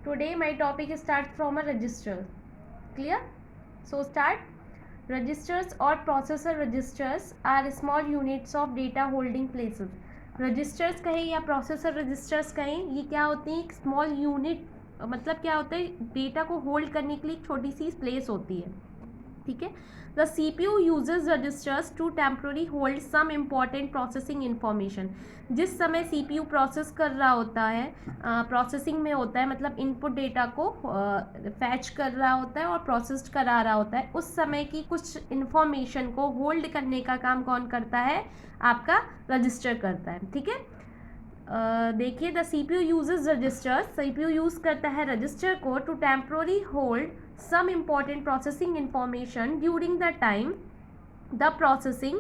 Today my topic starts from a register. Clear? So start. Registers or processor registers are small units of data holding places. Registers कहें या processor registers कहें, ये क्या होती हैं? एक small unit, मतलब क्या होता है, डेटा को होल्ड करने के लिए एक छोटी सी प्लेस होती है. ठीक है. The CPU uses registers to temporarily hold some important processing information. जिस समय CPU प्रोसेस कर रहा होता है, प्रोसेसिंग में होता है, मतलब इनपुट डेटा को फैच कर रहा होता है और प्रोसेस करा रहा होता है, उस समय की कुछ इन्फॉर्मेशन को होल्ड करने का काम कौन करता है? आपका रजिस्टर करता है. ठीक है. देखिए, the CPU uses registers. CPU use करता है रजिस्टर को to temporary hold some important processing information during the time the processing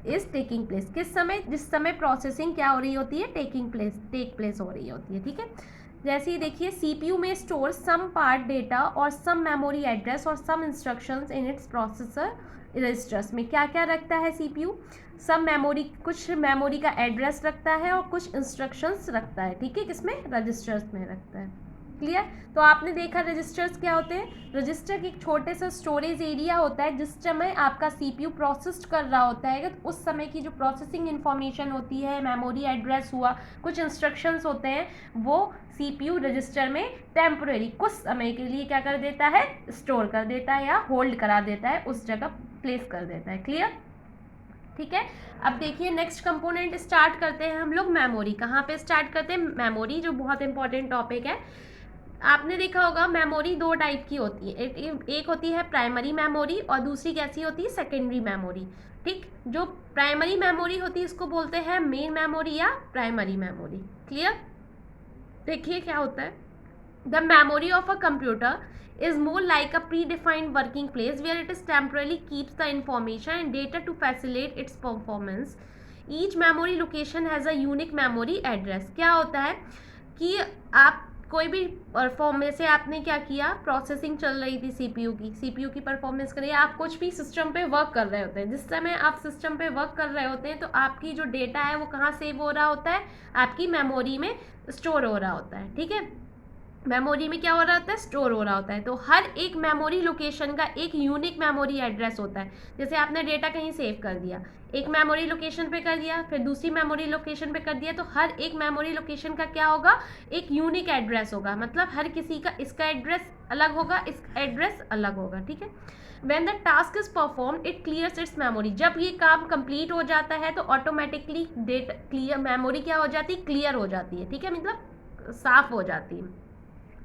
is taking place. किस समय? जिस समय प्रोसेसिंग क्या हो रही होती है? टेक प्लेस हो रही होती है. ठीक है. जैसे ही देखिए, CPU में स्टोर सम पार्ट डेटा और सम मेमोरी एड्रेस और some instructions in its processor registers. में क्या क्या रखता है CPU? सब मेमोरी, कुछ मेमोरी का एड्रेस रखता है और कुछ इंस्ट्रक्शंस रखता है. ठीक है. किसमें? रजिस्टर्स में रखता है. क्लियर? तो आपने देखा रजिस्टर्स क्या होते हैं. रजिस्टर एक छोटे सा स्टोरेज एरिया होता है. जिस समय आपका CPU प्रोसेस कर रहा होता है, तो उस समय की जो प्रोसेसिंग इन्फॉर्मेशन होती है, मेमोरी एड्रेस हुआ, कुछ इंस्ट्रक्शंस होते हैं, वो CPU रजिस्टर में टेम्पररी कुछ समय के लिए क्या कर देता है? स्टोर कर देता है या होल्ड करा देता है, उस जगह प्लेस कर देता है. क्लियर? ठीक है. अब देखिए, नेक्स्ट कंपोनेंट स्टार्ट करते हैं हम लोग मेमोरी. कहाँ पे स्टार्ट करते हैं? मेमोरी, जो बहुत इंपॉर्टेंट टॉपिक है. आपने देखा होगा मेमोरी दो टाइप की होती है. एक होती है प्राइमरी मेमोरी और दूसरी कैसी होती है? Secondary memory. ठीक. जो प्राइमरी मेमोरी होती है इसको बोलते हैं मेन मेमोरी या प्राइमरी मेमोरी. क्लियर? देखिए क्या होता है. The memory of a computer is more like a predefined working place where it is temporarily keeps the information and data to facilitate its performance. Each memory location has a unique memory address. क्या होता है कि आप कोई भी performance से आपने क्या किया, प्रोसेसिंग चल रही थी CPU की परफॉर्मेंस करिए, आप कुछ भी सिस्टम पे वर्क कर रहे होते हैं. जिस समय आप सिस्टम पे वर्क कर रहे होते हैं तो आपकी जो डेटा है वो कहाँ सेव हो रहा होता है? आपकी मेमोरी में स्टोर हो रहा होता है. ठीक है. मेमोरी में क्या हो रहा होता है? स्टोर हो रहा होता है. तो हर एक मेमोरी लोकेशन का एक यूनिक मेमोरी एड्रेस होता है. जैसे आपने डेटा कहीं सेव कर दिया, एक मेमोरी लोकेशन पे कर दिया, फिर दूसरी मेमोरी लोकेशन पे कर दिया, तो हर एक मेमोरी लोकेशन का क्या होगा? एक यूनिक एड्रेस होगा. मतलब हर किसी का इसका एड्रेस अलग होगा, इसका एड्रेस अलग होगा. ठीक है. When the task is performed, it clears its memory. जब ये काम कंप्लीट हो जाता है तो ऑटोमेटिकली मेमोरी क्या हो जाती है? क्लियर हो जाती है. ठीक है. मतलब साफ हो जाती है.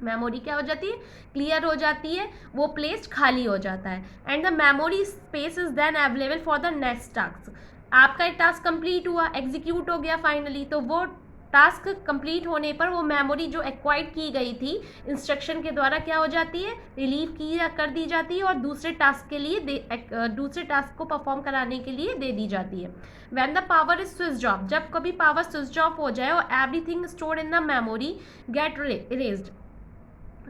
मेमोरी क्या हो जाती है? क्लियर हो जाती है. वो प्लेस खाली हो जाता है. And the memory space is then available for the next task. आपका टास्क कंप्लीट हुआ, एग्जीक्यूट हो गया फाइनली, तो वो टास्क कंप्लीट होने पर वो मेमोरी जो एक्वायर्ड की गई थी इंस्ट्रक्शन के द्वारा क्या हो जाती है? रिलीव की कर दी जाती है और दूसरे टास्क के लिए दूसरे टास्क को परफॉर्म कराने के लिए दे दी जाती है. When the power is switched off. जब कभी पावर स्विच ऑफ हो जाए और everything stored in the memory get erased.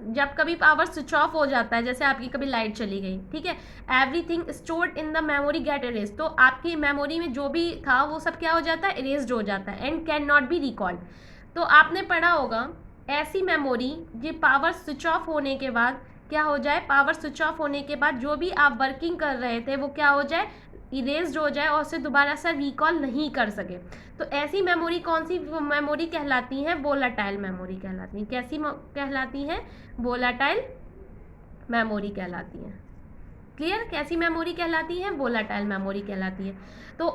जब कभी पावर स्विच ऑफ हो जाता है, जैसे आपकी कभी लाइट चली गई, ठीक है, everything stored in the memory get erased. तो आपकी मेमोरी में जो भी था वो सब क्या हो जाता है? इरेज्ड हो जाता है. And can not be recalled. तो आपने पढ़ा होगा ऐसी मेमोरी जो पावर स्विच ऑफ होने के बाद क्या हो जाए? पावर स्विच ऑफ होने के बाद जो भी आप वर्किंग कर रहे थे वो क्या हो जाए? इरेज्ड हो जाए और उसे दोबारा से रिकॉल नहीं कर सके. तो ऐसी मेमोरी कौन सी मेमोरी कहलाती हैं? वोलाटाइल मेमोरी कहलाती हैं. कैसी कहलाती हैं? वोलाटाइल मेमोरी कहलाती हैं. क्लियर? कैसी मेमोरी कहलाती है? वोलाटाइल मेमोरी कहलाती है. तो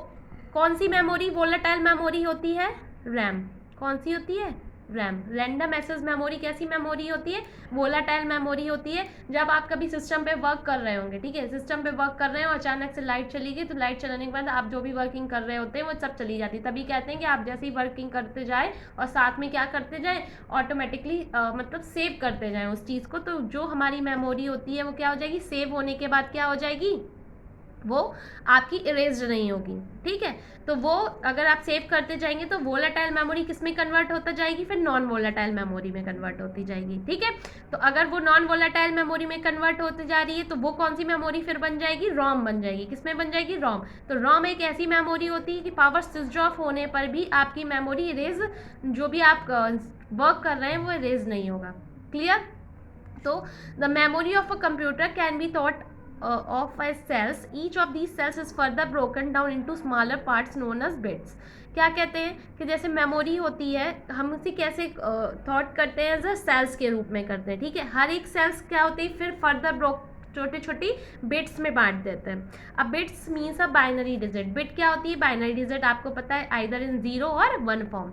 कौन सी मेमोरी वोलाटाइल मेमोरी होती है? रैम. कौन सी होती है? रैम. रैंडम एक्सेस मेमोरी कैसी मेमोरी होती है? वोलाटाइल मेमोरी होती है. जब आप कभी सिस्टम पे वर्क कर रहे होंगे, ठीक है, सिस्टम पे वर्क कर रहे हैं और अचानक से लाइट चली गई, तो लाइट चलाने के बाद आप जो भी वर्किंग कर रहे होते हैं वो सब चली जाती है. तभी कहते हैं कि आप जैसे ही वर्किंग करते जाए और साथ में क्या करते जाएं? ऑटोमेटिकली मतलब सेव करते जाएं उस चीज़ को. तो जो हमारी मेमोरी होती है वो क्या हो जाएगी? सेव होने के बाद क्या हो जाएगी? वो आपकी इरेज्ड नहीं होगी. ठीक है. तो वो अगर आप सेव करते जाएंगे तो वोलाटाइल मेमोरी किस में कन्वर्ट होता जाएगी? फिर नॉन वोलाटाइल मेमोरी में कन्वर्ट होती जाएगी. ठीक है. तो अगर वो नॉन वोलाटाइल मेमोरी में कन्वर्ट होती जा रही है तो वो कौन सी मेमोरी फिर बन जाएगी? रोम बन जाएगी. किस में बन जाएगी? रोम. तो रोम एक ऐसी मेमोरी होती है कि पावर स्विच ऑफ होने पर भी आपकी मेमोरी इरेज, जो भी आप वर्क कर रहे हैं वो इरेज नहीं होगा. Clear? So the memory of a computer can be thought of as cells. Each of these cells is further broken down into smaller parts known as bits. क्या कहते हैं कि जैसे मेमोरी होती है, हम उसे कैसे थॉट करते हैं, एज अ सेल्स के रूप में करते हैं, ठीक है. हर एक सेल्स क्या होती है, फिर फर्दर छोटी छोटी बिट्स में बांट देते हैं. अब bits means a binary digit. Bit क्या होती है, बाइनरी डिजिट आपको पता है, आइदर इन 0 और 1 फॉर्म.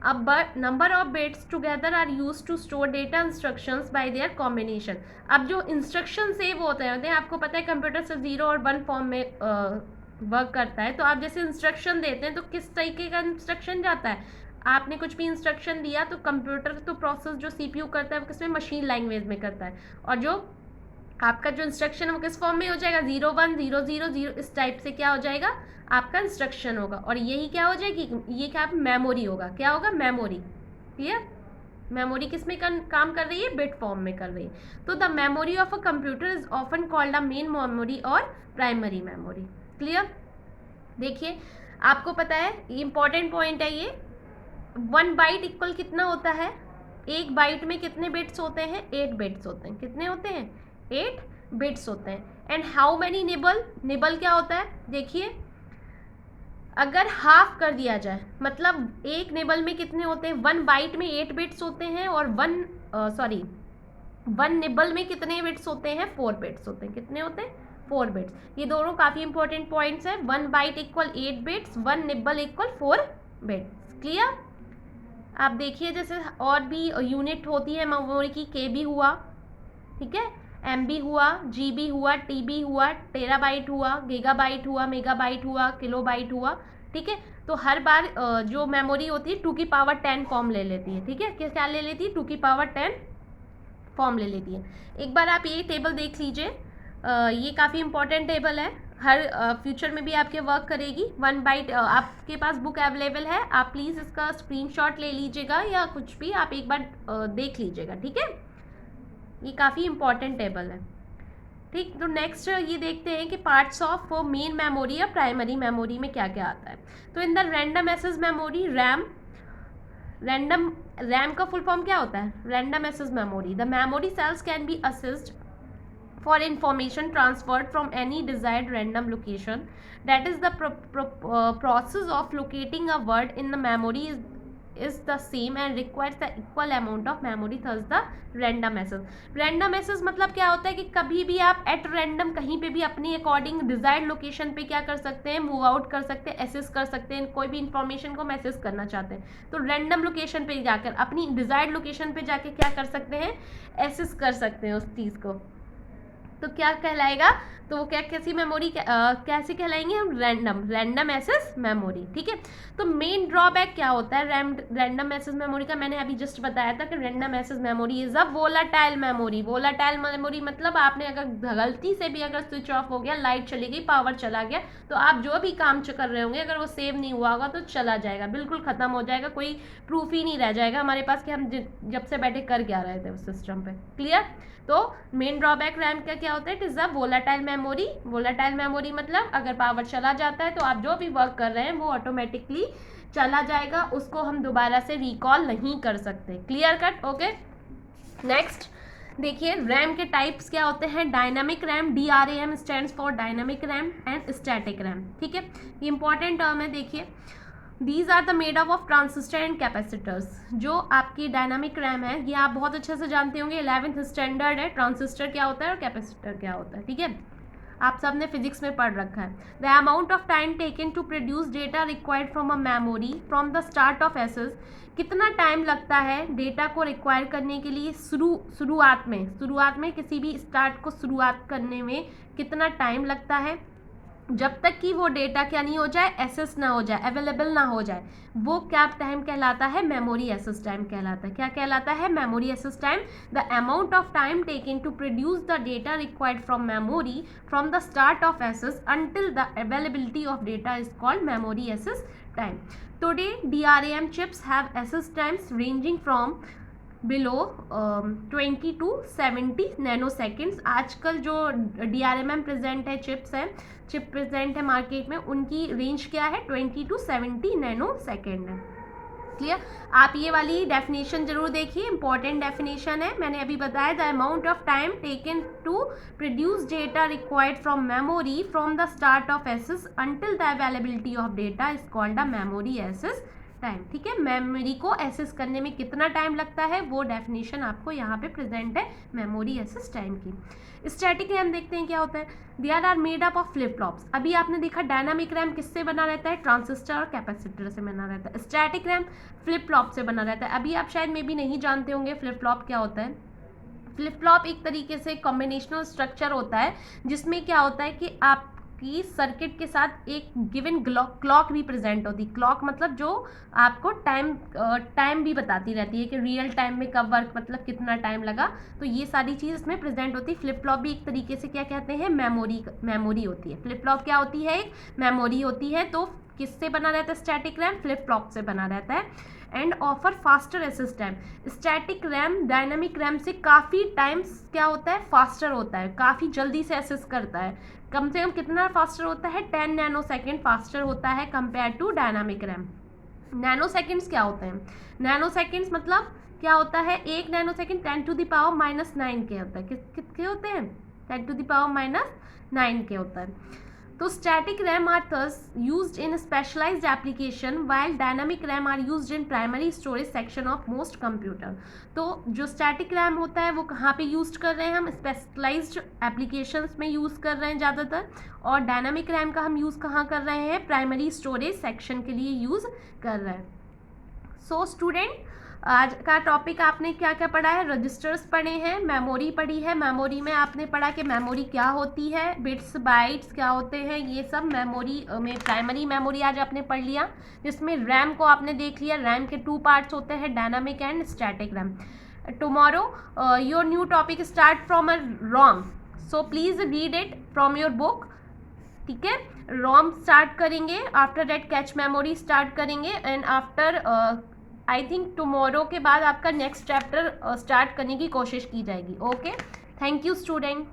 अब number of bits together are use to store data instructions by their combination. अब जो इंस्ट्रक्शन सेव होते हैं आपको पता है कंप्यूटर से 0 और 1 फॉर्म में वर्क करता है. तो आप जैसे इंस्ट्रक्शन देते हैं तो किस तरीके का इंस्ट्रक्शन जाता है, आपने कुछ भी इंस्ट्रक्शन दिया तो कंप्यूटर तो प्रोसेस जो सीपीयू करता है वो किसमें, मशीन लैंग्वेज में करता है. और जो आपका जो इंस्ट्रक्शन है वो किस फॉर्म में हो जाएगा, 0 1 0 0 0, इस टाइप से क्या हो जाएगा आपका इंस्ट्रक्शन होगा. और यही क्या हो जाएगी, ये क्या मेमोरी होगा. क्या होगा, मेमोरी. क्लियर. मेमोरी किस में काम कर रही है, बिट फॉर्म में कर रही है. तो the memory of a computer is often called a main memory और प्राइमरी मेमोरी. क्लियर. देखिए आपको पता है, इंपॉर्टेंट पॉइंट है ये, 1 बाइट इक्वल कितना होता है, एक बाइट में कितने बिट्स होते हैं, 8 बिट्स होते हैं. कितने होते हैं, 8 बिट्स होते हैं. And how many nibble, nibble क्या होता है, देखिए अगर हाफ कर दिया जाए, मतलब एक निबल में कितने होते हैं, 1 बाइट में 8 बिट्स होते हैं, और 1 निबल में कितने बिट्स होते हैं, 4 बिट्स होते हैं. कितने होते हैं, 4 बिट्स. ये दोनों काफ़ी इंपॉर्टेंट पॉइंट्स हैं. 1 byte equal 8 bits, 1 nibble equal 4 bits. Clear. आप देखिए जैसे और भी यूनिट होती है मेमोरी की, KB हुआ, ठीक है, MB हुआ, GB हुआ, TB हुआ, टेराबाइट हुआ, गीगाबाइट हुआ, मेगाबाइट हुआ, किलोबाइट हुआ. ठीक है. तो हर बार जो मेमोरी होती है 2 की पावर 10 फॉर्म ले लेती है. ठीक है, क्या ले लेती है, 2 की पावर 10 फॉर्म ले लेती है. एक बार आप ये टेबल देख लीजिए, ये काफ़ी इंपॉर्टेंट टेबल है, हर फ्यूचर में भी आपके वर्क करेगी. 1 बाइट आपके पास बुक अवेलेबल है, आप प्लीज़ इसका स्क्रीनशॉट ले लीजिएगा या कुछ भी आप एक बार देख लीजिएगा. ठीक है, ये काफ़ी इंपॉर्टेंट टेबल है. ठीक. तो नेक्स्ट ये देखते हैं कि पार्ट्स ऑफ मेन मेमोरी या प्राइमरी मेमोरी में क्या क्या आता है. तो in the random access memory, RAM का फुल फॉर्म क्या होता है, random access memory. The memory cells can be assist for information transferred from any desired random location. That is the process of locating a word in the memory is the same and requires the equal amount of memory. Thus the random access. Random access मतलब क्या होता है कि कभी भी आप at random कहीं पे भी अपनी अकॉर्डिंग डिजायर्ड लोकेशन पे क्या कर सकते हैं, मूव आउट कर सकते हैं, एक्सेस कर सकते हैं. कोई भी इंफॉर्मेशन को मैसेज करना चाहते हैं तो रैंडम लोकेशन पे जाकर अपनी डिजायर्ड लोकेशन पे जाके क्या कर सकते हैं, एक्सेस कर सकते हैं उस चीज़ को. तो क्या कहलाएगा, तो वो क्या, कैसी मेमोरी, कैसे कहलाएंगे हम, रैंडम एक्सेस मेमोरी. ठीक है. तो मेन ड्रॉबैक क्या होता है रैंडम एक्सेस मेमोरी का, मैंने अभी जस्ट बताया था कि random access memory is a volatile memory. Volatile memory मतलब आपने अगर गलती से भी अगर स्विच ऑफ हो गया, लाइट चली गई, पावर चला गया, तो आप जो भी काम कर रहे होंगे अगर वो सेव नहीं हुआ होगा तो चला जाएगा, बिल्कुल ख़त्म हो जाएगा, कोई प्रूफ ही नहीं रह जाएगा हमारे पास कि हम जब से बैठे कर क्या रहे थे उस सिस्टम पे. क्लियर. तो मेन ड्रॉबैक रैम का क्या होता है, it is a volatile memory. Volatile memory मतलब अगर पावर चला जाता है तो आप जो भी वर्क कर रहे हैं वो ऑटोमेटिकली चला जाएगा, उसको हम दोबारा से रिकॉल नहीं कर सकते. Clear cut. ओके. नेक्स्ट देखिए रैम के टाइप्स क्या होते हैं. Dynamic RAM, DRAM stands for dynamic RAM and static RAM. ठीक है, ये इंपॉर्टेंट टर्म है. देखिए these are the made up of transistor and capacitors. जो आपकी डायनामिक रैम है ये आप बहुत अच्छे से जानते होंगे, 11th स्टैंडर्ड है. ट्रांजिस्टर क्या होता है और कैपेसिटर क्या होता है. ठीक है, आप सब ने फिजिक्स में पढ़ रखा है. The amount of time taken to produce data required from a memory from the start of access. कितना टाइम लगता है डेटा को रिक्वायर करने के लिए, शुरुआत में किसी भी स्टार्ट को शुरुआत करने में कितना टाइम लगता है, जब तक कि वो डेटा क्या नहीं हो जाए, एक्सेस ना हो जाए, अवेलेबल ना हो जाए, वो क्या टाइम कहलाता है, मेमोरी एक्सेस टाइम कहलाता है. क्या कहलाता है, memory access time. The amount of time taken to produce the data required from memory from the start of access until the availability of data is called memory access time. Today DRAM chips have access times ranging from below 20 to 70 nano seconds. आजकल जो DRAM present है, chip present है market में, उनकी range क्या है, 20 to 70 nano second है. Clear. आप ये वाली डेफिनेशन जरूर देखिए, इंपॉर्टेंट डेफिनेशन है। मैंने अभी बताया the amount of time taken to produce data required from memory from the start of access until the availability of data is called a memory access time. ठीक है, मेमोरी को assess करने में कितना टाइम लगता है वो डेफिनेशन आपको यहाँ पे प्रेजेंट है मेमोरी एसेस टाइम की। स्टैटिक रैम देखते हैं क्या होता है। There are made up of flip flops. अभी आपने देखा डायनामिक रैम किससे बना रहता है, ट्रांजिस्टर और कैपेसिटर से बना रहता है। स्टैटिक रैम फ्लिप फ्लॉप से बना रहता है। अभी आप शायद में भी नहीं जानते होंगे फ्लिप फ्लॉप क्या होता है। फ्लिप फ्लॉप एक तरीके से कॉम्बिनेशनल स्ट्रक्चर होता है जिसमें क्या होता है कि आपकी सर्किट के साथ एक गिवन क्लॉक भी प्रेजेंट होती है। क्लॉक मतलब जो आपको टाइम भी बताती रहती है कि रियल टाइम में कब वर्क मतलब कितना टाइम लगा, तो ये सारी चीज़ इसमें प्रेजेंट होती है। फ्लिप फ्लॉप भी एक तरीके से क्या कहते हैं, मेमोरी होती है। फ्लिप फ्लॉप क्या होती है, एक मेमोरी होती है। तो किससे बना रहता है स्टैटिक रैम, फ्लिप फ्लॉप से बना रहता है। And offer faster access time. Static RAM dynamic RAM से काफ़ी टाइम्स क्या होता है, फास्टर होता है, काफ़ी जल्दी से एसेस करता है। कम से कम कितना फास्टर होता है, 10 नैनो सेकेंड फास्टर होता है compare to dynamic RAM. Nano seconds क्या होते हैं, नैनो सेकेंड्स मतलब क्या होता है, 1 नैनो सेकेंड 10⁻⁻9 के होता है। कितने होते हैं, 10⁻⁹ के होता है। तो static RAM are thus used in specialised application while dynamic RAM are used in primary storage section of most computer. तो जो स्टैटिक रैम होता है वो कहाँ पे यूज कर रहे हैं, हम स्पेशलाइज्ड एप्लीकेशंस में यूज़ कर रहे हैं ज़्यादातर। और डायनामिक रैम का हम यूज़ कहाँ कर रहे हैं, प्राइमरी स्टोरेज सेक्शन के लिए यूज़ कर रहे हैं। सो स्टूडेंट, आज का टॉपिक आपने क्या क्या पढ़ा है, रजिस्टर्स पढ़े हैं, मेमोरी पढ़ी है। मेमोरी में आपने पढ़ा कि मेमोरी क्या होती है, बिट्स बाइट्स क्या होते हैं, ये सब मेमोरी में प्राइमरी मेमोरी आज आपने पढ़ लिया, जिसमें रैम को आपने देख लिया। रैम के 2 पार्ट्स होते हैं, dynamic and static RAM. Tomorrow your new topic start from a ROM, so please read it from your book. ठीक है, रोम स्टार्ट करेंगे, after that cache memory start करेंगे, and after I think tomorrow के बाद आपका next chapter start करने की कोशिश की जाएगी। Okay, thank you student.